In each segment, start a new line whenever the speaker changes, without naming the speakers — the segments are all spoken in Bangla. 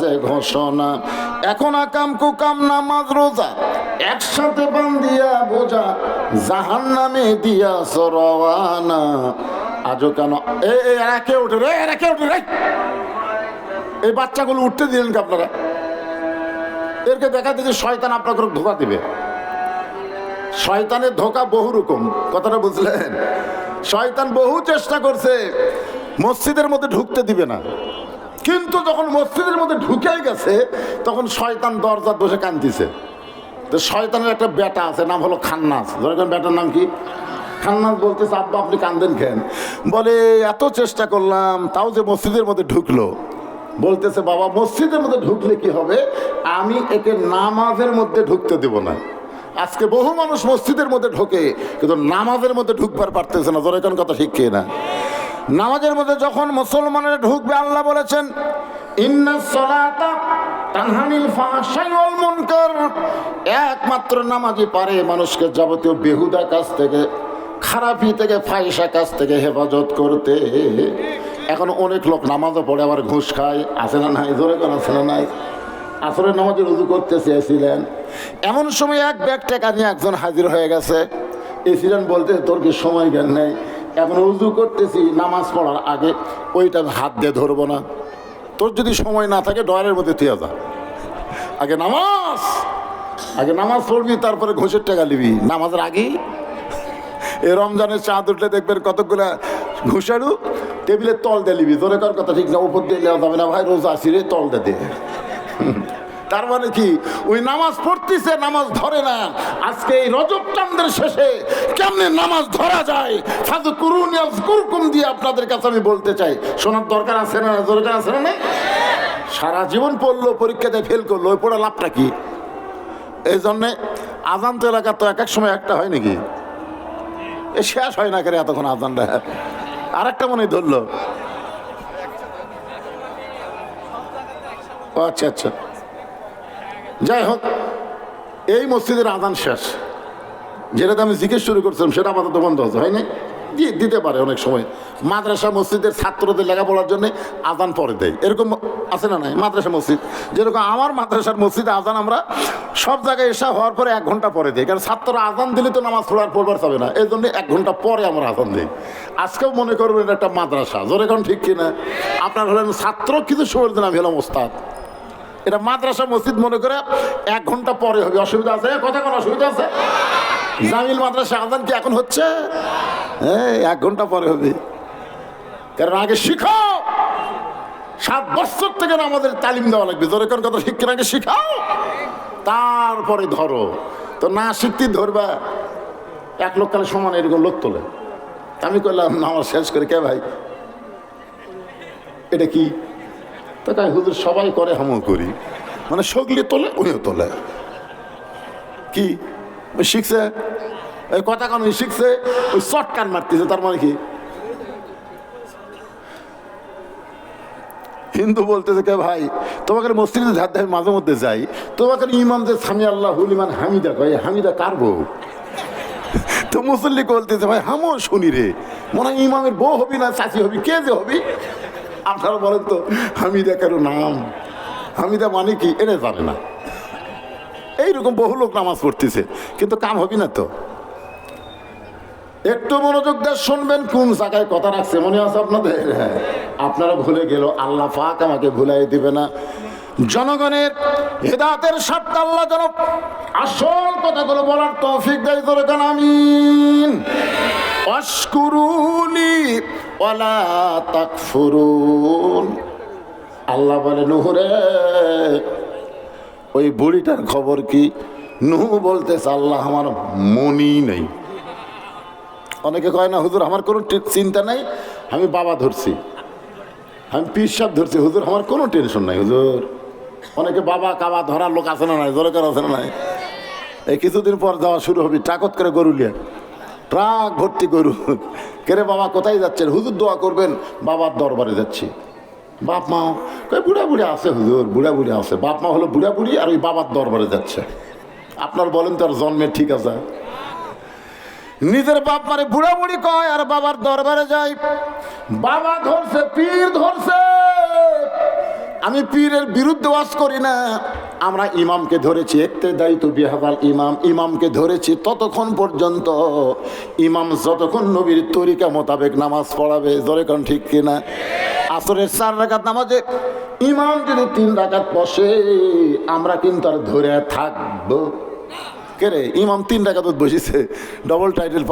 কাছে ঘোষণা, এখন আকাম কুকাম নামাজ রোজা একসাথে বান্ধিয়া বোঝা, জাহান্নামে দিয়া সরওয়ানা। আজও কেন এরা কে উঠে রে, এরা কে উঠে রে? এই বাচ্চাগুলো উঠতে দিলেন কি আপনারা? এরকে দেখা দিচ্ছে শয়তান আপনাকে ধোকা দিবে। শয়তানের ধোকা বহু রকম, কথাটা বুঝলেন? শয়তান বহু চেষ্টা করছে মসজিদের মধ্যে ঢুকতে দিবে না, কিন্তু যখন মসজিদের মধ্যে ঢুকে গেছে তখন শয়তান দরজার বসে কাঁদতেছে। তো শয়তানের একটা বেটা আছে, নাম হলো খান্নাস। ধরেন বেটার নাম কি? খান্নাস। বলতেছে আব্বা আপনি কান্দেন কেন? বলে এত চেষ্টা করলাম তাও যে মসজিদের মধ্যে ঢুকলো। বলতেছে বাবা মসজিদের মধ্যে ঢুকলে কি হবে, আমি একে নামাজের মধ্যে ঢুকতে দেব না। আজকে বহু মানুষ মসজিদের মধ্যে ঢোকে কিন্তু নামাজের মধ্যে ঢুকবার পারতেছে না। ধরে কোন কথা ঠিক কি না? নামাজের মধ্যে যখন মুসলমানেরা ঢুকবে, আল্লাহ বলেছেন ইন্নাস সালাতা তানহানিল ফাহশাই ওয়াল মুনকার, একমাত্র নামাজই পারে মানুষকে যাবতীয় বেহুদা কাজ থেকে, খারাপি থেকে, ফাহিশা কাজ থেকে হেফাজত করতে। এখন অনেক লোক নামাজও পড়ে আবার ঘুষ খায়, আছে না নাই? জোরে কোন আছে না নাই? আসরের নামাজে রুজু করতে চেয়েছিলেন, এমন সময় এক ব্যাগ টাকা নিয়ে একজন হাজির হয়ে গেছে। এসিলেন বলতে তোর কি সময় জ্ঞান নেই, এখন রুজু করতেছি নামাজ পড়ার আগে, ওইটা হাত দিয়ে ধরবো না। তোর যদি সময় না থাকে ডয়ারের মধ্যে তুই যা, আগে নামাজ পড়বি, তারপরে ঘুষের টাকা নিবি নামাজের আগেই। এ রমজানের চাঁদ উঠলে দেখবেন কতগুলা ঘুষারু টেবিলের তল দিয়ে নিবি। ধরে কার কথা ঠিক না, উপর দিয়ে নেওয়া যাবে না ভাই, রোজা আসি রে, তল দিয়ে। তার মানে কি, ওই নামাজ পড়তেছে, নামাজ ধরে না। আজকে এই রজব চাঁদের শেষে কেমনে নামাজ ধরা যায়, ফাযকুরুনি আযকুরকুম দিয়ে আপনাদের কাছে আমি বলতে চাই। শোনার দরকার আছে না? দরকার আছে না? সারা জীবন পড়লো, পরীক্ষাতে ফেল করলো, ওই পড়া লাভটা কি? এই জন্যে আজান তো এলাকা তো এক এক সময় একটা হয় নাকি, এ শেষ হয় না করে এতক্ষণ আজানটা। আর একটা মনে ধরলো, আচ্ছা আচ্ছা, যাই হোক, এই মসজিদের আজান শেষ, যেটাতে আমি জিজ্ঞেস শুরু করছিলাম সেটা আপাতত বন্ধ হচ্ছে, হয় না? দিতে পারে অনেক সময়। মাদ্রাসা মসজিদের ছাত্রদের লেখাপড়ার জন্য আজান পরে দেয়, এরকম আছে না নাই? মাদ্রাসা মসজিদ যেরকম আমার মাদ্রাসার মসজিদে আজান আমরা সব জায়গায় এসা হওয়ার পরে 1 ঘন্টা পরে দিই, কারণ ছাত্ররা আজান দিলে তো নামাজ পড়বার যাবে না, এই জন্য 1 ঘন্টা পরে আমরা আজান দিই। আজকেও মনে করবেন এটা একটা মাদ্রাসা, জোরে এখন ঠিক কিনা? আপনার হলেন ছাত্র, কিছু সময় দিন আমি হলাম ওস্তাদ। এটা মাদ্রাসা মসজিদ মনে করে 1 ঘন্টা পরে হবে, অসুবিধা আছে? কথা কোনো অসুবিধা আছে? জামিল মাদ্রাসা আজান কি এখন হচ্ছে? হ্যাঁ, 1 ঘন্টা পরে হবে, কারণ আগে শিখাও। 7 বছর থেকে আমাদের তালিম দেওয়া লাগবে, জোরে কোন কথা শিক্ষার আগে শিখাও, তারপরে ধরো। তো না শিখতে ধরবা, 1 লোক কালে সমান এরকম লোক তোলে। আমি করলাম নামাজ শেষ করে, কে ভাই এটা কি? তো তাই হুজুর সবাই করে, আমিও করি, মানে সগলি তোলে উনিও তোলে। কি ওই শিখছে? ওই কথা কান শিখছে, ওই শর্টকাট মারতেছে, তার মানে কি? হিন্দু বলতেছে কে ভাই, তোমাকে মসজিদে ধার আমি মাঝে মধ্যে যাই, তোমাকে ইমাম যে সামি আল্লাহ হুলিমান হামিদা কয়, হামিদা কার বউ? তো মুসল্লি বলতেছে ভাই হামও শুনি রে, মনে হয় ইমামের বউ হবি না চাচি হবি, কে যে হবি? আপনারা বলেন তো, হামিদা কারো নাম? হামিদা মানে কি এটা জানে না। এইরকম বহু লোক নামাজ পড়তেছে, কিন্তু কাম হবি না তো। একটু মনোযোগ দিয়ে শুনবেন, কোন জায়গায় কথা রাখছে মনে আছে আপনাদের? আপনারা ভুলে গেল, আল্লাহ পাক আমাকে ভুলাই দিবে না। জনগণের হেদায়েতের স্বার্থে আল্লাহ যেন আসল কথাগুলো বলার তৌফিক দেয়, জোরে বলেন আমিন। ওয়াশকুরুলি ওয়ালা তাকফুরুন। আল্লাহ বলে নূহ রে, ওই বুড়িটার খবর কি? নূহ বলতেছে আল্লাহ আমার মনই নেই। অনেকে কয় না হুজুর আমার কোনো চিন্তা নাই, আমি বাবা ধরছি, আমি পীর সাহেব ধরছি, হুজুর আমার কোনো টেনশন নাই হুজুর। অনেকে বাবা কাবা ধরার লোক আছে না নাই? জোরে করে আছে না নাই? এই কিছুদিন পর যাওয়া শুরু হবে, ট্রাকত করে গরু নিয়ে, ট্রাক ভর্তি গরু। কেরে বাবা কোথায় যাচ্ছেন? হুজুর দোয়া করবেন, বাবার দরবারে যাচ্ছি। বাপ মা বুড়া বুড়ি আছে হুজুর, বুড়া বুড়ি আছে। বাপ মা হলো বুড়া বুড়ি, আর ওই বাবার দরবারে যাচ্ছে। আপনার বলেন তো আর জন্মের ঠিক আছে? নিজের বাপ মারে বুড়া বুড়ি কয় আর বাবার দরবারে যায়। বাবা ধরছে, পীর ধরছে, আমি পীরের বিরুদ্ধে ওয়াজ করি না, আমরা ইমামকে ধরেছি, ইক্তেদাই তো বিহাদাল ইমাম, ইমামকে ধরেছি ততক্ষণ পর্যন্ত ইমাম যতক্ষণ নবীর তরিকা মোতাবেক নামাজ পড়াবে। জোরে কোন ঠিক কিনা? আসরের 4 রাকাত নামাজে ইমাম যদি 3 রাকাত বসে, আমরা কিন্তু আর ধরে থাকবো কে রে? ইমাম 3 রাকাত বসেছে, ডবল টাইটেল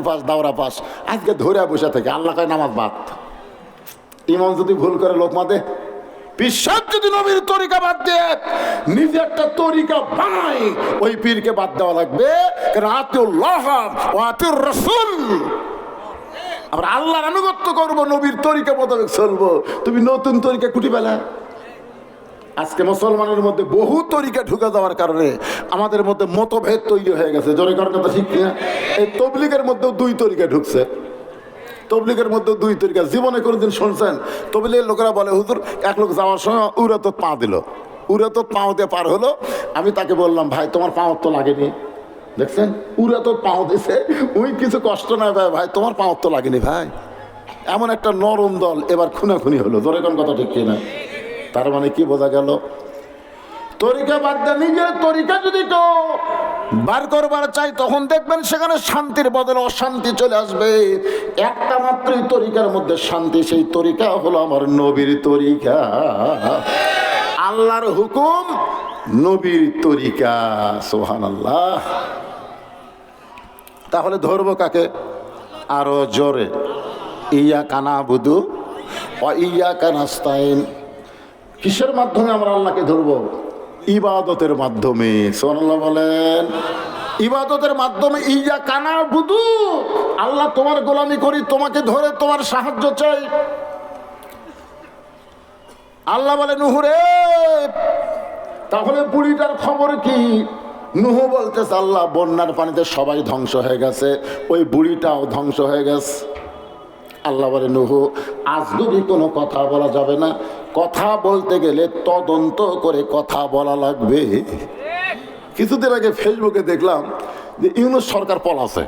পাস দাওরা পাস, আজকে ধরে বসে থাকে, আল্লাহ কয় নামাজ বাদ। ইমাম যদি ভুল করে লোকমা দে, বিশ্বাস যদি নবীর তরিকা বাদ দিয়ে নিজে একটা তরিকা বানাই, ওই পীরকে বাদ দেওয়া লাগবে। আতিউল্লাহ ওয়া আতিউর রাসূল, আমরা আল্লাহর আনুগত্য করবো, নবীর তরিকা মোতাবেক চলবো। তুমি নতুন তরিকা কুটি পেলা। আজকে মুসলমানের মধ্যে বহু তরিকা ঢুকে যাওয়ার কারণে আমাদের মধ্যে মতভেদ তৈরি হয়ে গেছে। জোরে করার কথা ঠিক কিনা? এই তবলিগের মধ্যেও 2 তরিকা ঢুকছে। তবলিগের মধ্যে 2 তরিকা। জীবনে কোনোদিন শুনছেন তবলিগের লোকেরা বলে, হুজুর এক লোক যাওয়ার সময় উড়ে তো পা দিল, উড়ে তো পাও দিয়ে পার হলো। আমি তাকে বললাম, ভাই তোমার পাও তো লাগেনি, দেখছেন উড়ে তো পাও দিছে, ওই কিছু কষ্ট নয় ভাই, ভাই তোমার পাও তো লাগেনি ভাই। এমন একটা নরম দল এবার খুনাখুনি হলো। জোরে কোন কথা ঠিক কিনা? তার মানে কি বোঝা গেল? তরিকা বাদ দিয়ে নিজের তরিকা যদি কেউ বার করবার চাই, তখন দেখবেন সেখানে শান্তির বদলে অশান্তি চলে আসবে। একটা মাত্রই তরিকার মধ্যে শান্তি, সেই তরিকা হলো আমার নবীর তরিকা, আল্লাহর হুকুম, নবীর তরিকা। সুবহানাল্লাহ। তাহলে ধরবো কাকে? আরো জোরে, ইয়াকা নাবুদু ওয়া ইয়াকা নাস্তাইন। কিসের মাধ্যমে আমরা আল্লাহকে ধরবো? ইবাদতের মাধ্যমে। সুবহানাল্লাহ বলেন। ইবাদতের মাধ্যমে। ইয়াকা নাবুদু, আল্লাহ তোমার গোলামি করি, তোমাকে ধরে তোমার সাহায্য চাই। আল্লাহ বলে, নূহ রে, তাহলে বুড়িটার খবর কি? নূহ বলতেছে, আল্লাহ বন্যার পানিতে সবাই ধ্বংস হয়ে গেছে, ওই বুড়িটাও ধ্বংস হয়ে গেছে। আল্লাহ বলে, নূহ আজগুবি কোনো কথা বলা যাবে না, কথা বলতে গেলে তদন্ত করে কথা বলা লাগবে। কিছুদিন আগে ফেসবুকে দেখলাম যে ইউনূস সরকার পলাছে।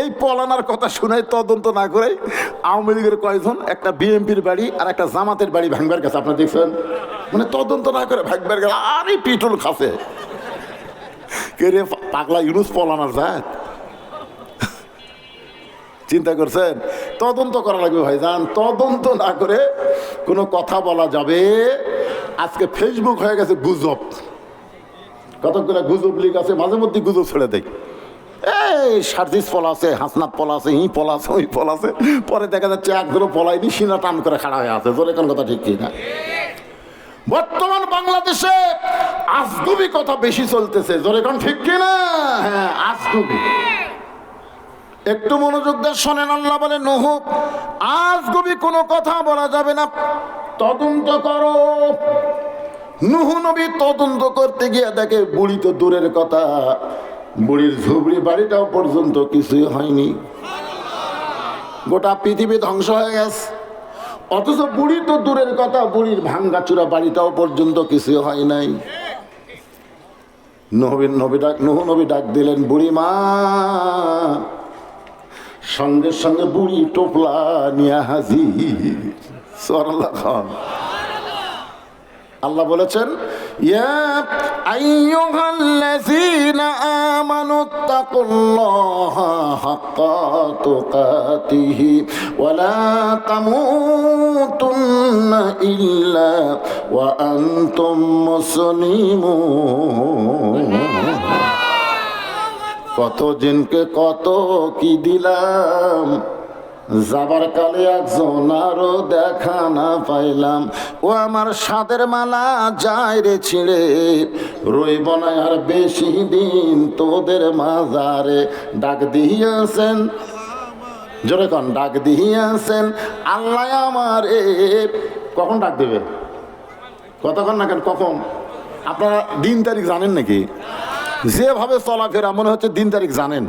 এই পলানার কথা শুনে তদন্ত না করে আওয়ামী লীগের কয়েকজন একটা বিএনপির বাড়ি আর একটা জামাতের বাড়ি ভাঙবার গেছে। আপনারা দেখছেন? মানে তদন্ত না করে ভাঙবার গেছে, আরে পিটুল খাসে কে রে? পাগলা ইউনূস পলানার জাত। চিন্তা করছেন? তদন্ত করা লাগবে ভাইজান। তদন্ত না করে কোনো কথা বলা যাবে? আজকে ফেসবুক হয়ে গেছে গুজব। কতগুলো গুজব লিগ আছে, মাঝে মধ্যে গুজব ছেড়ে দেয়। এই সার্জিস পলাছে, হাসনাত পলাছে, ই পলাছে, ওই পলাছে, পরে দেখা যাচ্ছে একগুলো পলাইনি, সিনা টান করে খাড়া হয়ে আছে। জোরে কোন কথা ঠিক কিনা? বর্তমান বাংলাদেশে আজগুবি কথা বেশি চলতেছে। জোরে কোন ঠিক কিনা? হ্যাঁ, আজগুবি। একটু মনোযোগ দিয়ে শোনেন। আল্লাহ বলে, নূহ আজগুবি কোনো কথা বলা যাবে না, তদন্ত করো। নূহ নবী তদন্ত করতে গিয়ে দেখে বুড়ি তো দূরের কথা, বুড়ির ঝুবড়ি বাড়িটাও পর্যন্ত কিছুই হয়নি, গোটা পৃথিবী ধ্বংস হয়ে গেছে। অথচ বুড়ি তো দূরের কথা, বুড়ির ভাঙ্গাচুরা বাড়িটাও পর্যন্ত কিছুই হয় নাই। নূহ নবী ডাক দিলেন, বুড়ি মা। সঙ্গে সঙ্গে বুড়ি টোপলা নিয়ে হাজির। সুবহানাল্লাহ। আল্লাহ বলেছেন, ইয়া আইয়ুহাল্লাযীনা আমানুত্তাকুল্লাহা হাক্কা তুকাতিহি ওয়া লা তামুতুন্না ইল্লা ওয়া আনতুম মুসলিমুন। কত জিনকে কত কি দিলাম, যাবার কালে একজন আরো দেখা না পাইলাম। ও আমার সাদের মালা যায় রে ছিঁড়ে, রইব না আর বেশি দিন তোদের মাজারে। ডাক দিয়েছেন, জোরে কন, ডাক দিয়েছেন আল্লাহ আমার। কখন ডাক দেবে? কতক্ষণ না কেন, কখন? আপনারা দিন তারিখ জানেন নাকি? যেভাবে চলাফেরা মনে হচ্ছে দিন তারিখ জানেন।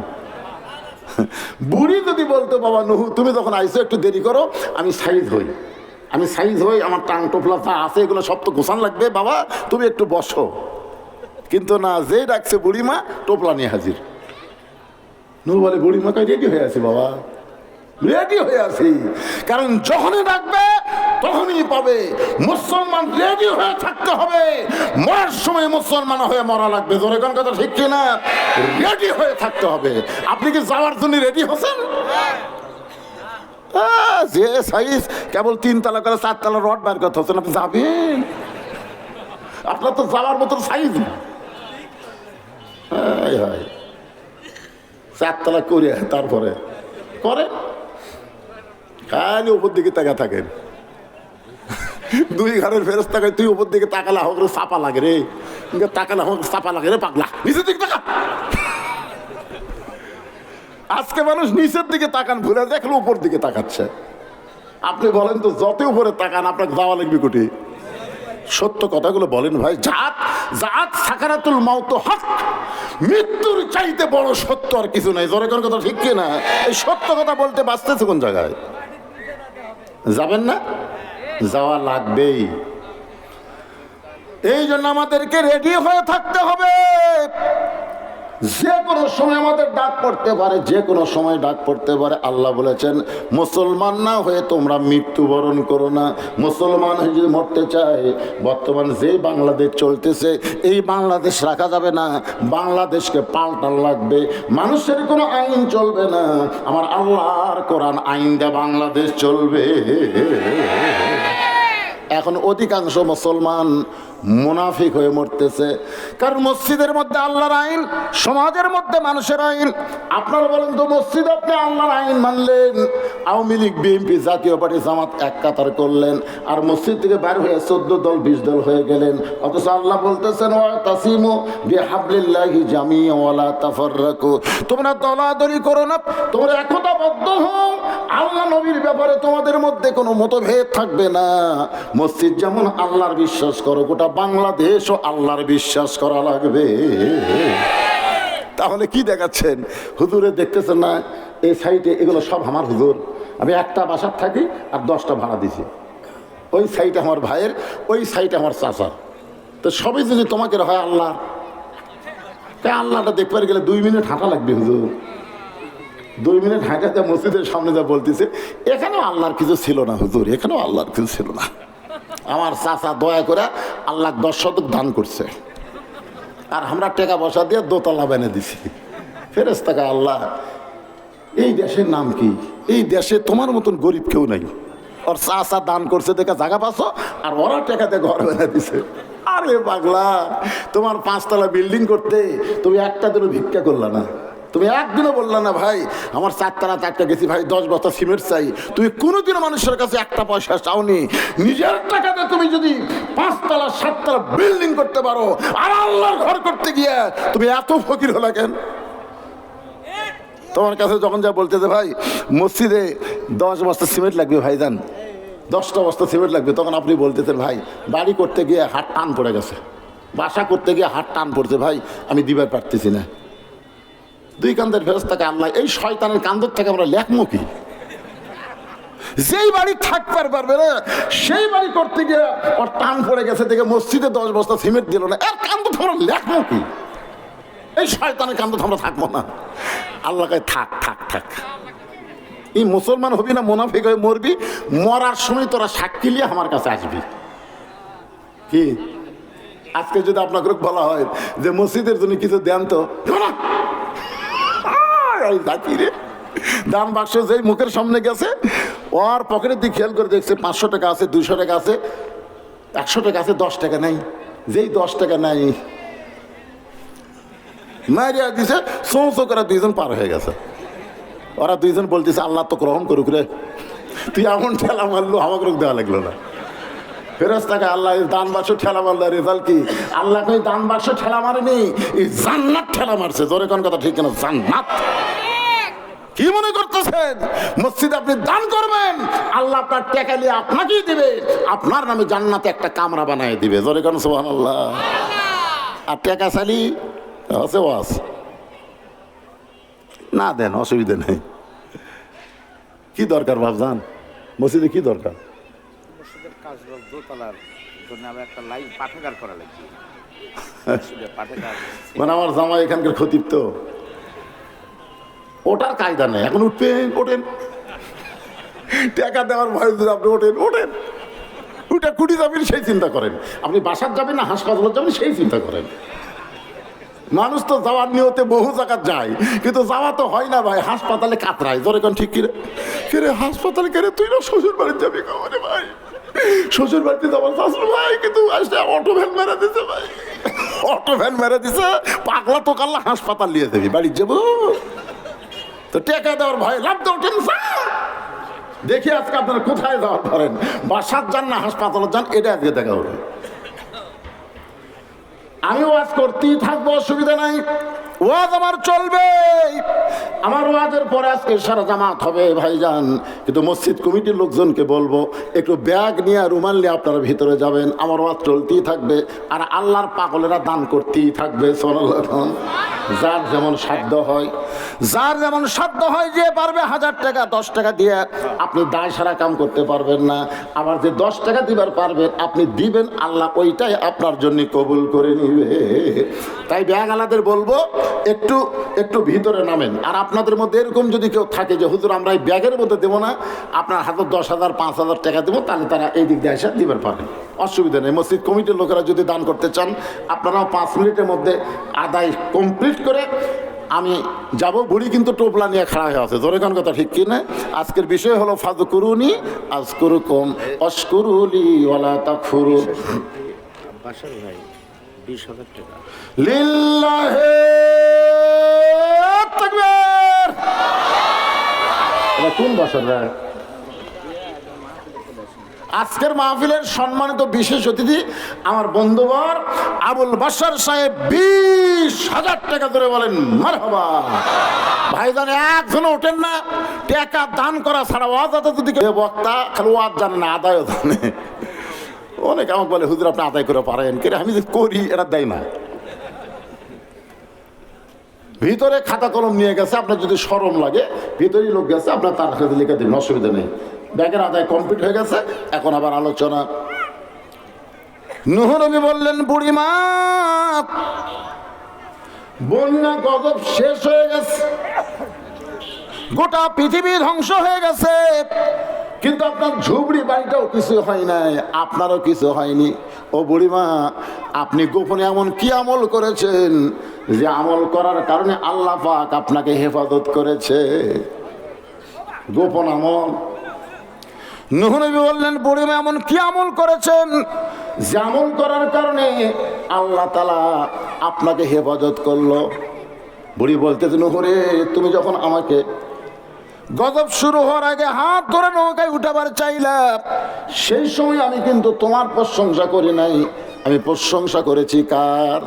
বুড়ি যদি বলতো, বাবা নূহ তুমি যখন আইসো একটু দেরি করো, আমি সাইজ হই, আমার টাং টোপলা যা আছে এগুলো সব তো গোছান লাগবে, বাবা তুমি একটু বসো। কিন্তু না, যেই ডাকছে বুড়িমা টোপলা নিয়ে হাজির। নূহ বলে, বুড়িমা কই রেডি হয়ে আছি বাবা, রেডি হয়ে আছি। কারণ যখনই ডাকবে তখনই পাবে। মুসলমান রেডি হয়ে থাকতে হবে, মরার সময় মুসলমান হয়ে মরা লাগবে। জোরে কোন কথা ঠিক কিনা? রেডি হয়ে থাকতে হবে। আপনি কি যাওয়ার জন্য রেডি হচ্ছেন? যে সাইজ কেবল 3 তলা করে 4 তলা রড বার করতে হচ্ছেন, আপনি যাবেন? আপনার তো যাওয়ার মতন সাইজ না। 4 তলা করে তারপরে করে খালি উপর দিকে তাকা থাকেন। 2 ঘরের ফেরস্তা কয় তুই উপর দিকে তাকালে আমাকে চাপা লাগে রে, তাকালে আমাকে চাপা লাগে রে পাগলা, নিচের দিকে তাকা। আজকে মানুষ নিচের দিকে তাকান ভুলে দেখলো উপর দিকে তাকাচ্ছে। আপনি বলেন তো যত উপরে তাকান আপনাকে যাওয়া লাগবে কোটি? সত্য কথাগুলো বলেন ভাই। জাত জাত সাকারাতুল মাউত হক, মৃত্যুর চাইতে বড় সত্য আর কিছু নাই। জোরে কোন কথা ঠিক কিনা? এই সত্য কথা বলতে বাঁচতেছে কোন জায়গায়? যাবেন না? যাওয়া লাগবেই। এই জন্য আমাদেরকে রেডি হয়ে থাকতে হবে। যে কোনো সময় আমাদের ডাক পড়তে পারে, যে কোনো সময় ডাক পড়তে পারে। আল্লাহ বলেছেন মুসলমান না হয়ে তোমরা মৃত্যুবরণ করো না। মুসলমান হয়ে যদি মরতে চায়, বর্তমান যে বাংলাদেশ চলতেছে এই বাংলাদেশ রাখা যাবে না, বাংলাদেশকে পাল্টান লাগবে। মানুষের কোনো আইন চলবে না, আমার আল্লাহর কোরআন আইন দিয়ে বাংলাদেশ চলবে। এখন অধিকাংশ মুসলমান মুনাফিক হয়ে মরতেছে, কারণ মসজিদের মধ্যে আল্লাহর আইন, সমাজের মধ্যে মানুষের আইন। আপনারা বলেন তো, মসজিদ আপনি আল্লাহর আইন মানলেন, আওয়ামী লীগ বিএনপি জাতীয় পার্টি জামাত এক কাতার করলেন, আর মসজিদ থেকে বের হয়ে 14 দল 20 দল হয়ে গেলেন। অথচ আল্লাহ বলতেছেন ওয়াতাসিমু বিহাবলিল্লাহি জামিআ ওয়ালা তাফাররাকু, তোমরা দলাদলি করো না, তোমরা একতাবদ্ধ হও। আল্লাহ নবীর ব্যাপারে তোমাদের মধ্যে কোনো মতভেদ থাকবে না। মসজিদ যেমন আল্লাহর বিশ্বাস করো, গোটা বাংলাদেশও আল্লাহর বিশ্বাস করা লাগবে। তাহলে কি দেখাচ্ছেন? হুজুরে দেখতেছেন না এই সাইটে এগুলো সব আমার হুজুর, আমি একটা বাসার থাকি আর 10টা ভাড়া দিছি। ওই সাইট আমার ভাইয়ের, ওই সাইট আমার চাচার। তো সবই যদি তোমাকে হয় আল্লাহর, তাই আল্লাহটা দেখতে গেলে 2 মিনিট হাঁটা লাগবে হুজুর। 2 মিনিট হাঁটাতে মসজিদের সামনে যা বলতেছে এখানেও আল্লাহর কিছু ছিল না হুজুর, এখানেও আল্লাহর কিছু ছিল না। আমার চাচা দয়া করে আল্লাহ 10 শতক দান করছে, আর আমরা টাকা পয়সা দিয়ে 2 তলা বেনে দিছি। ফেরেশতাকে আল্লাহ, এই দেশের নাম কি? এই দেশে তোমার মতন গরিব কেউ নাই। ওর চাচা দান করছে দেখে জায়গা পাচ্ছ, আর ওরা টাকাতে ঘর বেনে দিছে। আরে পাগলা, তোমার 5 তলা বিল্ডিং করতে তুমি একটা দিনও ভিক্ষা করলা না, তুমি একদিনও বললা না ভাই আমার 4 তলা 4টা গেছি ভাই 10 বস্তা সিমেন্ট চাই। তুমি কোনোদিনও মানুষের কাছে একটা পয়সা চাওনি। নিজের টাকাতে তুমি যদি 5 তলা 7 তলা বিল্ডিং করতে পারো, আর আল্লাহর ঘর করতে গিয়ে তুমি এত ফকির হলা কেন? তোমার কাছে যখন যা বলতে যে ভাই মসজিদে 10 বস্তা সিমেন্ট লাগবে ভাইজান, 10টা বস্তা সিমেন্ট লাগবে, তখন আপনি বলতেছেন ভাই বাড়ি করতে গিয়ে হাত টান পড়ে গেছে, বাসা করতে গিয়ে হাত টান পড়ছে ভাই, আমি দিবার পারতেছি না। 2 কান্দের ফেরেশতাকে আল্লাহ, এই শয়তানের কান্দর থেকে আমরা লেখমো কি? যেই বাড়ি থাকতে পারবে না সেই বাড়ি করতে গিয়ে ওর টান পড়ে গেছে দেখে মসজিদে 10 বস্তা সিমেন্ট দিল না, এর কান্দ আমরা লেখমো কি? এই শয়তানের কান্দ আমরা থাকবো না। আল্লাহকে থাক থাক থাক, এই মুসলমান হবি না মুনাফিক হয়ে মরবি, মরার সময় তোরা সাক্ষী নিয়ে আমার কাছে আসবি। কি আজকে যদি আপনাকে বলা হয় যে মসজিদের জন্য কিছু দেন তো, দান বাক্স যেই মুখের সামনে গেছে ওর পকেটের দিকে খেয়াল করে দেখছে 500 টাকা আছে, 200 টাকা আছে, 100 টাকা আছে, 10 টাকা নাই। যেই 10 টাকা নাই মারিয়া দিছে, চৌচো করে 2 জন পার হয়ে গেছে। ওরা 2 জন বলতেছে আল্লাহ তো গ্রহণ করুক রে, তুই এমন ঠেলা মারলো আমাকে দেওয়া লাগলো না। ফেরেশতাকে আল্লাহ দান বাক্স ঠেলা মারলো, রেজাল্ট কি? আল্লাহ কই দান বাক্স ঠেলা মারেনি, এই জান্নাত ঠেলা মারছে। জোরে কোন কথা ঠিক না? জান্নাত। কি মনে করতেছেন মসজিদে আপনি দান করবেন, আল্লাহ আপনার টাকা নিয়ে আপনাকেই দিবে, আপনার নামে জান্নাতে একটা কামরা বানিয়ে দিবে। জোরে কোন সুবহানাল্লাহ। আর টাকা চালি আছে ওয়াজ না দেন, অসুবিধা নেই। কি দরকার ভাবজান মসজিদে? কি দরকার?
মসজিদের কাজ দোতলার জন্য আমি একটা লাইন পাঠাগার করা লাগবে।
মানে আমার জামাই এখানকার খতিব, তো ওটার কায়দা নেই। এখন উঠবেন, ওঠেন, টাকা দেওয়ার ভয় আপনি ওঠেন, ওঠেন, কুটে কুটি যাবেন সেই চিন্তা করেন, আপনি বাসার যাবেন না হাসপাতালে যাবেন সেই চিন্তা করেন। মানুষ তো যাওয়ার নিয়তে বহু জায়গা যায়, কিন্তু যাওয়া তো হয় না ভাই, হাসপাতালে কাতরায়। ধরে কোন ঠিক কিরে কিরে হাসপাতালে কেরে তুই না শ্বশুর বাড়ি যাবি কামারে ভাই, শ্বশুর বাড়িতে যাবার চাষলো ভাই, কিন্তু আসলে অটো ভ্যান মেরে দিছে ভাই, অটো ভ্যান মেরে দিছে, পাগলা তো কাল্লা হাসপাতাল নিয়ে যাবি, বাড়ি যাবো তো টেকা দেওয়ার ভয় লাভ তো ওঠেন। দেখি আজকে আপনারা কোথায় যাওয়ার পারেন, বাসার যান না হাসপাতালে যান, এটা আজকে দেখা হবে। আমি ওয়াজ করতেই থাকবো, অসুবিধা নাই, ওয়াজ আমার চলবে। আমার ওয়াজের পরে আজকে সারা জামাত হবে ভাইজান, কিন্তু মসজিদ কমিটির লোকজনকে বলবো একটু ব্যাগ নিয়ে রুমাল নিয়ে আপনারা ভিতরে যাবেন, আমার ওয়াজ চলতেই থাকবে। আর আল্লাহর পাগলেরা দান করতেই থাকবে। সাল্লাল্লাহু, যার যেমন সাধ্য হয়, যার যেমন সাধ্য হয়, যে পারবে 1000 টাকা 10 টাকা দিয়ে আপনি দায় সারা কাম করতে পারবেন না, আবার যে 10 টাকা দিবার পারবেন আপনি দিবেন, আল্লাহ ওইটাই আপনার জন্য কবুল করে নিবে। তাই ব্যাগ আলাদের বলবো একটু একটু ভিতরে নামেন। আর আপনাদের মধ্যে এরকম যদি কেউ থাকে যে হুজুর আমরা এই ব্যাগের মধ্যে দেবো না, আপনার হাতে 10,000 5,000 টাকা দেবো, তাহলে তারা এই দিক দিয়ে এসে দিবার পারেন, অসুবিধা নেই। মসজিদ কমিটির লোকেরা যদি দান করতে চান, আপনারাও 5 মিনিটের মধ্যে আদায় কমপ্লিট করে আমি যাব। বুড়ি কিন্তু টোপলা নিয়ে খাড়া হয়ে আছে, জোরে কোন কথা ঠিক কি না? আজকের বিষয় হলো ফাযকুরুনি আযকুরুকুম ওয়াশকুরুলি ওয়ালা তাকফুরুন।
বাসার ভাই 20,000 টাকা
লিল্লাহি তাকবীর। এটা কোন বাসার ভাই? আজকের মাহফিলের সম্মানিত বিশেষ অতিথি আমার বন্ধুবর আবুল বাশার সাহেব 20,000 টাকা ধরে বলেন মারহাবা। ভাইজান একজন ওঠেন না, টাকা দান করা ছাড়া ওয়াজ যদি বক্তা খালি ওয়াজ জানে না, আদায়ও জানে। অনেক আমাকে বলে হুজুর আপনি আদায় করে পারেন, কিন্তু আমি যে করি এটা দেয় না। ভিতরে খাতা কলম নিয়ে গেছে, আপনার যদি শরম লাগে ভিতরেই লোক গেছে, আপনার তার সাথে লিখে দিন, অসুবিধা নেই। ব্যাগের আদায় কমপ্লিট হয়ে গেছে, এখন আবার আলোচনা। নূহ নবী বললেন বুড়িমা বন্যা গজব শেষ হয়ে গেছে, গোটা পৃথিবী ধ্বংস হয়ে গেছে, কিন্তু আপনার ঝুবড়ি বাড়িটাও কিছু হয় নাই, আপনারও কিছু হয়নি। ও বুড়িমা আপনি গোপনে এমন কি আমল করেছেন যে আমল করার কারণে আল্লাহ পাক আপনাকে হেফাজত করেছে? গোপন আমল। নূহ নবী বললেন বুড়িমা এমন কি আমল করেছেন যে আমল করার কারণে আল্লাহ তাআলা আপনাকে হেফাজত করলো? বুড়ি বলতেছে নূহ রে, তুমি যখন আমাকে গজব শুরু হওয়ার আগে হাত ধরে নৌকায় উঠাবার চাইলাম, সেই সময় আমি কিন্তু তোমার প্রশংসা করি নাই, আমি প্রশংসা করেছি কার?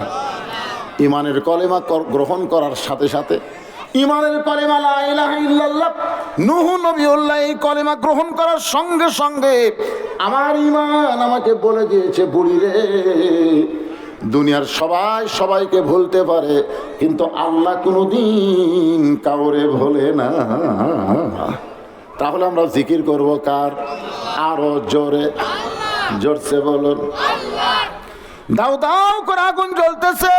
ইমানের কলেমা গ্রহণ করার সাথে সাথে, ইমানের কলেমা লা ইলাহা ইল্লাল্লাহ নূহ নবীউল্লাহ এই কলেমা গ্রহণ করার সঙ্গে সঙ্গে আমার ইমান আমাকে বলে দিয়েছে বুড়ি রে, দুনিয়ার সবাই সবাইকে ভুলতে পারে, কিন্তু আল্লাহ কোনোদিন কাউরে ভোলে না। তাহলে আমরা জিকির করব কার? আরো জোরে, জোরসে বলুন। দাও দাও করে আগুন জ্বলতেছে,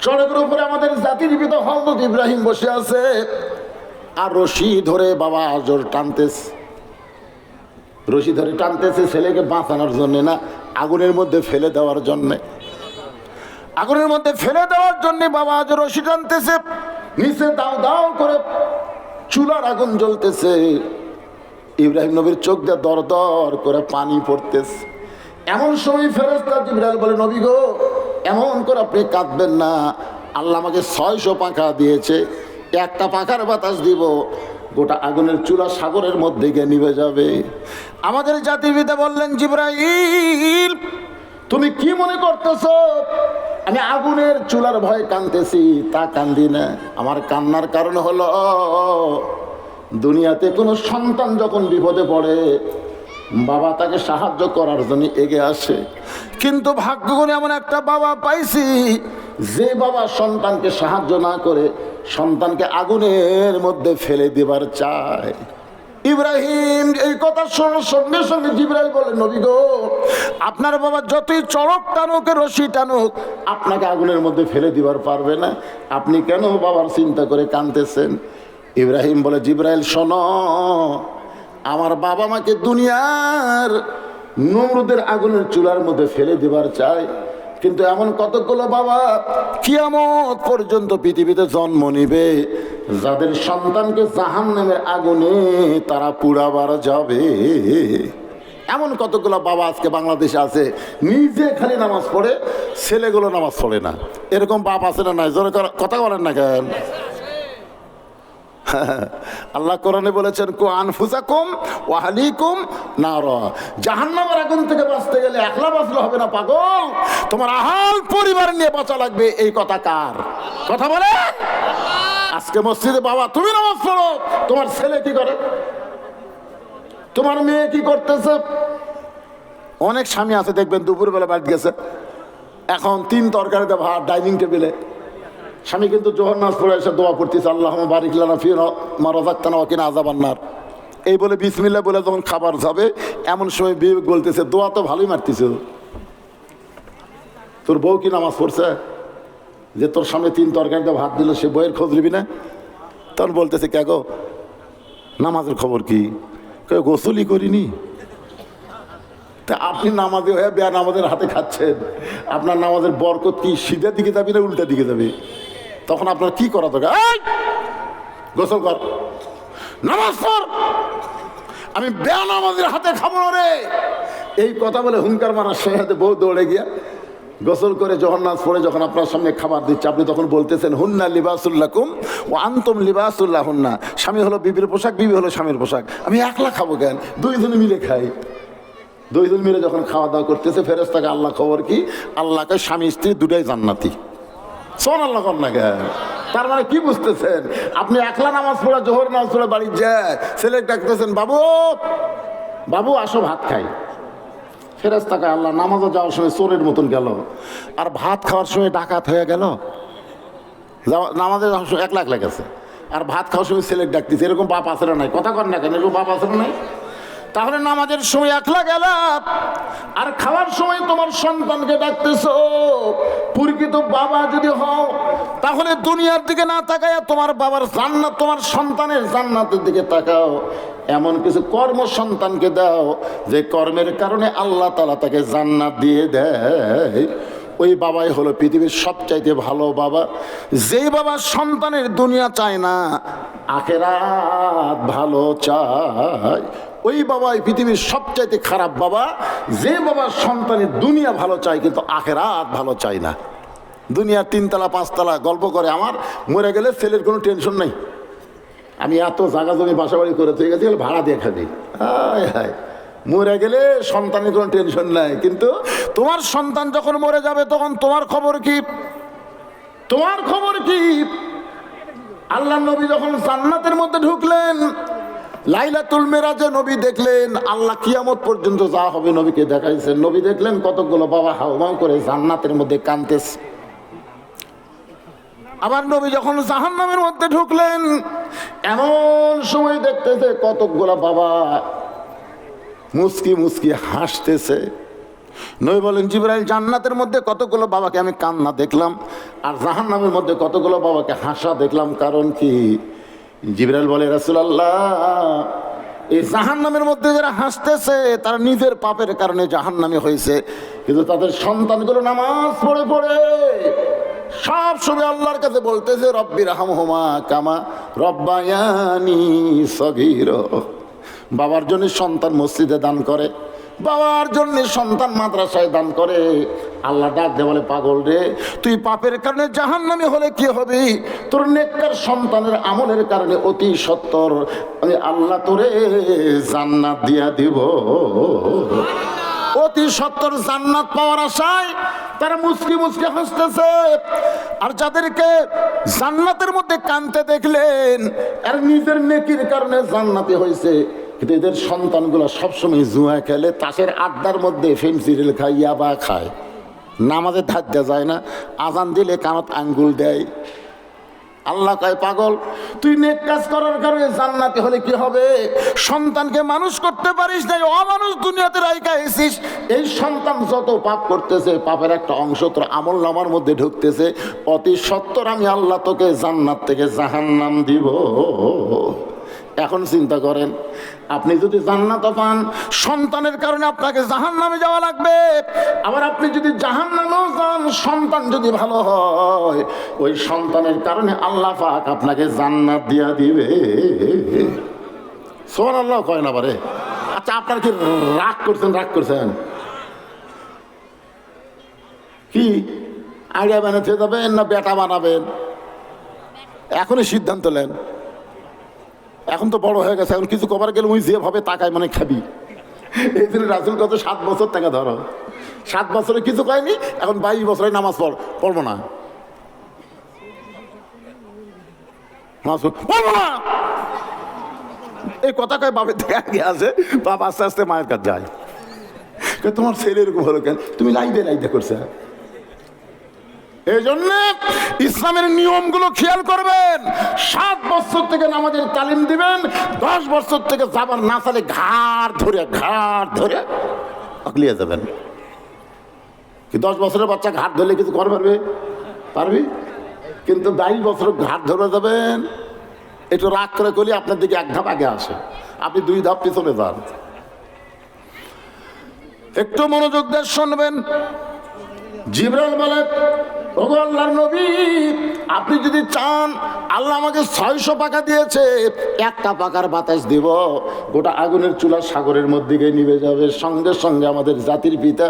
চড়কের উপরে আমাদের জাতির পিতা হযরত ইব্রাহিম বসে আছে, আর রশি ধরে বাবা আজর টানতেছে, রশি ধরে টানতেছে ছেলেকে বাঁচানোর জন্য না, আগুনের মধ্যে ফেলে দেওয়ার জন্যে। আগুনের মধ্যে ফেলে দেওয়ার জন্য বাবা আজ রশি টানতেছে, নিচে দাও দাও করে চুলার আগুন জ্বলতেছে, ইব্রাহিম নবীর চোখ দিয়ে দর দর করে পানি পড়তেছে। এমন সময় ফেরেশতা জিবরাইল বলে নবী গো এমন করে আপনি কাঁদবেন না, আল্লাহ আমাকে 600 পাখা দিয়েছে, একটা পাখার বাতাস দিব গোটা আগুনের চুলা সাগরের মধ্যে গিয়ে নিভে যাবে। আমাদের জাতির পিতা বললেন জিবরাইল তুমি কি মনে করতেছো আমি আগুনের চুলার ভয়ে কাঁদতেছি? তা কান্দি না, আমার কান্নার কারণ হলো দুনিয়াতে কোনো সন্তান যখন বিপদে পড়ে বাবা তাকে সাহায্য করার জন্য এগিয়ে আসে, কিন্তু ভাগ্য করে এমন একটা বাবা পাইছি যে বাবা সন্তানকে সাহায্য না করে সন্তানকে আগুনের মধ্যে ফেলে দিবার চায়। ইব্রাহিম এই কথা শোনার সঙ্গে সঙ্গে জিবরাইল বলে নবী গো আপনার বাবা যতই চড়ক টানুক রশি টানুক আপনাকে আগুনের মধ্যে ফেলে দিবার পারবে না, আপনি কেন বাবার চিন্তা করে কাঁদতেছেন? ইব্রাহিম বলে জিবরাইল শোনো, আমার বাবা মাকে দুনিয়ার নমরুদের আগুনের চুলার মধ্যে ফেলে দেবার চাই, কিন্তু এমন কতগুলো বাবা কিয়ামত পর্যন্ত পৃথিবীতে জন্ম নিবে যাদের সন্তানকে জাহান্নামের আগুনে তারা পুড়াবার যাবে। এমন কতগুলো বাবা আজকে বাংলাদেশে আছে, নিজে খালি নামাজ পড়ে, ছেলেগুলো নামাজ পড়ে না। এরকম বাপ আছে না নাই? জোরে কথা বলেন না কেন? আল্লাহ কোরআনে বলেছেন, কু আনফুসাকুম ওয়া আহলিকুম নারা। জাহান্নামের আগুন থেকে বাঁচতে গেলে একলা বাঁচলে হবে না পাগল, তোমার আহাল পরিবার নিয়ে বাঁচা লাগবে। এই কথা কার কথা বলেন? আজকে মসজিদে বাবা তুমি নামাজ পড়ো, তোমার ছেলে কি করে, তোমার মেয়ে কি করতেছে? অনেক স্বামী আছে দেখবেন দুপুরবেলা বাড়ি গেছে, এখন 3 তরকারিতে ভাত ডাইনিং টেবিলে, স্বামী কিন্তু জোহর নামাজ পড়ে এসে দোয়া পড়তেছে, আল্লাহুম্মা বারিক লানা ফি মা রাযাকতানা ওয়া কিনা আযাবান নার। এই বলে বিসমিল্লাহ বলে যখন খাবার যাবে, এমন সময় বিবেক বলতেছে, দোয়া তো ভালোই মারতেছ, তোর বউ কি নামাজ পড়ছে যে তোর সামনে 3 তরকারিতে ভাত দিল, সে বইয়ের খোঁজ নিবি না? তখন বলতেছে, কে গো নামাজের খবর কি? গোসলই করিনি। তা আপনি নামাজে হয়ে বেয়া নামাজের হাতে খাচ্ছেন, আপনার নামাজের বরকত কি সিধা দিকে যাবে না উল্টা দিকে যাবে? তখন আপনার কি করা দরকার? গোসল কর, নামাজ পড়, আমি বেয়া নামাজের হাতে খাবো না রে। এই কথা বলে হুঙ্কার মারার সাথে বউ দৌড়ে গিয়া গোসল করে যখন নামাজ পড়ে যখন আপনার সামনে খাবার দিচ্ছে, আপনি তখন বলতেছেন, হুন্না লিবাসুল্লাকুম ও আনতুম লিবাসুল্লাহ হুন্না। স্বামী হলো বিবির পোশাক, বিবি হলো স্বামীর পোশাক। আমি একলা খাবো কেন? 2 জনে মিলে খাই। 2 জন মিলে যখন খাওয়া দাওয়া করতেছে, ফেরেশতাকে আল্লাহ খবর কি, আল্লাহকে স্বামী স্ত্রী দুটাই জান্নাতি। সোন আল্লাহ কর না কেন? তার মানে কি বুঝতেছেন? আপনি একলা নামাজ পড়ে, জোহর নামাজ পড়ে বাড়ি যায়, ছেলে ডাকতেছেন, বাবু বাবু আসো ভাত খাই। ফেরেশতাকে আল্লাহ নামাজে যাওয়ার সময় চোরের মতন গেল, আর ভাত খাওয়ার সময় ডাকাত হয়ে গেল। নামাজে যাওয়ার সময় একলা একলা গেছে, আর ভাত খাওয়ার সময় ছেলে ডাকতেছে। এরকম বাপ আছে না নাই? কথা কর না কেন? এরকম বাপ আছে না নাই? তাহলে নামাজের সময় একলা গেলা, আর খাওয়ার সময় তোমার সন্তানকে ডাকতেছো। প্রকৃত বাবা যদি হও, তাহলে দুনিয়ার দিকে না তাকায় তোমার বাবার জান্নাত, তোমার সন্তানের জান্নাতের দিকে তাকাও। এমন কিছু কর্ম সন্তানকে দাও যে কর্মের কারণে আল্লাহ তাআলা তাকে জান্নাত দিয়ে দেয়। ওই বাবাই হলো পৃথিবীর সবচাইতে ভালো বাবা। যেই বাবা সন্তানের দুনিয়া চায় না, আখিরাত ভালো চায়, ওই বাবাই পৃথিবীর সবচাইতে খারাপ বাবা। যে বাবা সন্তানের দুনিয়া ভালো চায় কিন্তু আখিরাত ভালো চায় না। দুনিয়ার 3 তলা 5 তলা গল্প করে, আমার মরে গেলে ছেলের কোনো টেনশন নাই, আমি এত জায়গা জমি বাসা বাড়ি করে থেকে গেছি, ভাড়া দিয়ে খাবি। হায় হায়, মরে গেলে সন্তানের কোনো টেনশন নাই, কিন্তু তোমার সন্তান যখন মরে যাবে তখন তোমার খবর কি? তোমার খবর কি? আল্লাহ নবী যখন জান্নাতের মধ্যে ঢুকলেন, লাইলাতুল মেরাজে নবী দেখলেন আল্লাহ কিয়ামত পর্যন্ত যা হবে নবীকে দেখাইছেন। নবী দেখলেন কতগুলো বাবা হাউমাউ করে জান্নাতের মধ্যে কাঁদতেছে। আবার নবী যখন জাহান্নামের মধ্যে ঢুকলেন, এমন সময় দেখতেছে কতগুলো বাবা মুস্কি মুস্কি হাসতেছে। নবী বলেন, জিবরাইল, জান্নাতের মধ্যে কতগুলো বাবাকে আমি কান্না দেখলাম, আর জাহান্নামের মধ্যে কতগুলো বাবাকে হাসা দেখলাম, কারণ কি? জিবরাইল বলে, রাসূলুল্লাহ, এই জাহান্নামের মধ্যে যারা হাসতেছে তারা নিজের পাপের কারণে জাহান্নামী হয়েছে, কিন্তু তাদের সন্তানগুলো নামাজ পড়ে পড়ে সব সময় আল্লাহর কাছে বলতেছে, রব্বির হামহুমা কামা রব্বায়ানি সগীরা। বাবার জন্য সন্তান মসজিদে দান করে, বাবার জন্য সন্তান মাদ্রাসায় দান করে। আল্লাহ ডাক দে বলে, পাগল রে, তুই পাপের কারণে জাহান্নামী হলে কি হবে? তোর নেককার সন্তানের আমলের কারণে অতি সত্বর আমি আল্লাহ তোরে জান্নাত দিয়া দিব। অতি সত্বর জান্নাত পাওয়ার আশায় তারা মুচকি মুচকি হাসতেছে। আর যাদেরকে জান্নাতের মধ্যে কাঁদতে দেখলেন, আর নিজের নেকির কারণে জান্নাতি হয়েছে, কিন্তু এদের সন্তানগুলো সবসময় জুয়া খেলে, তাসের আড্ডার মধ্যে ফেন্সিডিল খায়, ইয়াবা খায়, নামাজে ধার দেওয়া যায় না, আজান দিলে কানত আঙ্গুল দেয়। আল্লাহ কয়, পাগল, তুই নেক কাজ করার কারণে জান্নাতি হলে কি হবে? সন্তানকে মানুষ করতে পারিস নাই, অমানুষ দুনিয়াতে রাইখা এসেছিস। এই সন্তান যত পাপ করতেছে, পাপের একটা অংশ তোর আমল নামার মধ্যে ঢুকতেছে, অতি সত্বর আমি আল্লাহ তোকে জান্নাত থেকে জাহান্নাম দিব। এখন চিন্তা করেন, আপনি যদি জান্নাত পান সন্তানের কারণে আপনাকে জাহান্নামে যাওয়া লাগবে, আবার আপনি যদি জাহান্নামেও যান সন্তান যদি ভালো হয় ওই সন্তানের কারণে আল্লাহ পাক আপনাকে জান্নাত দিয়া দিবে। সুবহানাল্লাহ কয় না বারে। আচ্ছা আপনারা কি রাগ করছেন কি আইডিয়া বানাতে যাবেন না বেটা বানাবেন? এখনই সিদ্ধান্ত নেন। এখন তো বড় হয়ে গেছে, এখন কিছু কবার গেলে ওই যেভাবে তাকায় মানে খাবি। এই জন্য রাসূল কত 7 বছর টাকা ধরো, 7 বছরে কিছু কয়নি, এখন 22 বছরে নামাজ পড়বো না, পড়বো না এই কথা কয় বাপের থেকে আগে আছে। বাপ আস্তে আস্তে মায়ের কাছে যায়, তোমার ছেলে এরকম হলো কেন, তুমি লাইদে করছে। এই জন্য ইসলামের নিয়মগুলো খেয়াল করবেন। 7 বছর থেকে নামাজের তালিম দিবেন, 10 বছর থেকে যাবার না চালে ঘাড় ধরে আগলিয়ে যাবেন। কি 10 বছরের বাচ্চা ঘাট ধরলে কিছু করতে পারবি? কিন্তু 22 বছর ঘাট ধরে যাবেন, একটু রাগ করে করলে আপনার দিকে 1 ধাপ আগে আসে, আপনি 2 ধাপ পিছনে যান। একটু মনোযোগ দিয়ে শুনবেন। জিবরাইল বলে, ওগো আল্লাহর নবী, আপনি যদি চান, আল্লাহ আমাকে 600 পাকা দিয়েছে, 1টা পাকার বাতাস দিব, গোটা আগুনের চুলা সাগরের মধ্যে গিয়ে নিভে যাবে। সঙ্গে সঙ্গে আমাদের জাতির পিতা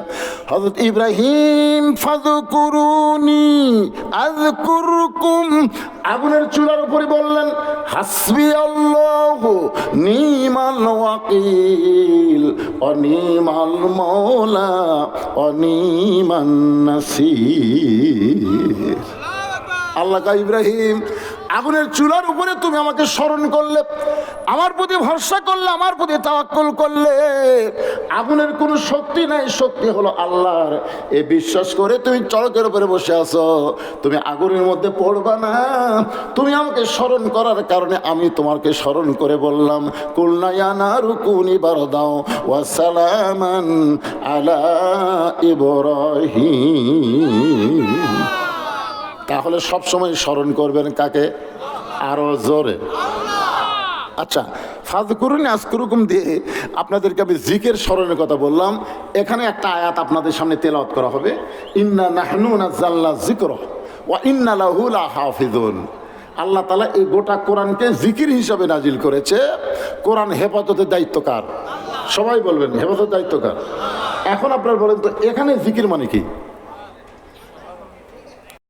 হযরত ইব্রাহিম, ফাযকুরুনি আযকুরকুম, আগুনের চুলার উপরে বললেন, হাসবি আল্লাহু নিমাল ওয়াকিল অনিমাল মওলা অনিমান নাসির। আল্লাহ কা ইব্রাহিম, আগুনের চুলার উপরে তুমি আমাকে স্মরণ করলে, আমার প্রতি ভরসা করলে, আমার প্রতি তাওয়াক্কুল করলে, আগুনের কোনো শক্তি নাই, শক্তি হলো আল্লাহর। এই বিশ্বাস করে তুমি চড়কের উপরে বসে আছো, তুমি আগুনের মধ্যে পড়বা না। তুমি আমাকে স্মরণ করার কারণে আমি তোমাকে স্মরণ করে বললাম, কুলনা ইয়া নারু কুনি বারদাও ওয়া সালামান আলা ইব্রাহিম। তাহলে সবসময় স্মরণ করবেন কাকে? আরো জোরে। আচ্ছা, ফাযকুরুনি আযকুরকুম দিয়ে আপনাদেরকে আমি জিকির স্মরণের কথা বললাম। এখানে একটা আয়াত আপনাদের সামনে তেলাওয়াত করা হবে, ইন্না নাহনু নাযালনা যিকরা ওয়া ইন্না লাহু লাহাফিজুন। আল্লাহ তাআলা এই গোটা কোরআনকে জিকির হিসাবে নাজিল করেছে। কোরআন হেফাজতের দায়িত্ব কার? সবাই বলবেন হেফাজতের দায়িত্ব কার? এখন আপনারা বলেন তো, এখানে জিকির মানে কি?